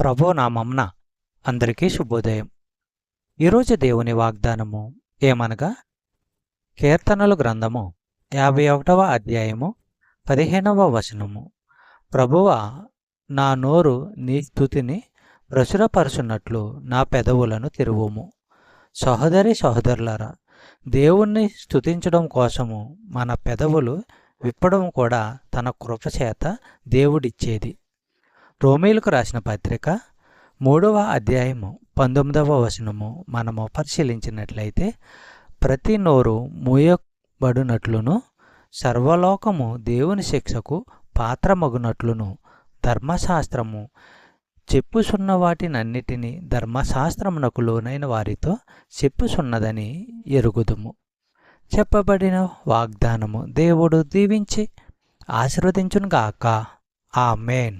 ప్రభు నామమున అందరికీ శుభోదయం. ఈరోజు దేవుని వాగ్దానము ఏమనగా, కీర్తనలు గ్రంథము 51వ అధ్యాయము 15వ వచనము. ప్రభువా, నా నోరు నీ స్తుతిని ప్రచురపరచున్నట్లు నా పెదవులను తెరువుము. సహోదరి సహోదరులారా, దేవుణ్ణి స్తుతించడం కోసము మన పెదవులు విప్పడం కూడా తన కృపచేత దేవుడిచ్చేది. రోమీలకు రాసిన పత్రిక 3వ అధ్యాయము 19వ వచనము మనము పరిశీలించినట్లయితే, ప్రతి నోరు మూయబడినట్లును సర్వలోకము దేవుని శిక్షకు పాత్రమగునట్లును ధర్మశాస్త్రము చెప్పుచున్న వాటినన్నిటినీ ధర్మశాస్త్రమునకు లోనైన వారితో చెప్పుచున్నదని ఎరుగుదుము. చెప్పబడిన వాగ్దానము దేవుడు దీవించి ఆశీర్వదించునుగాక. ఆమేన్.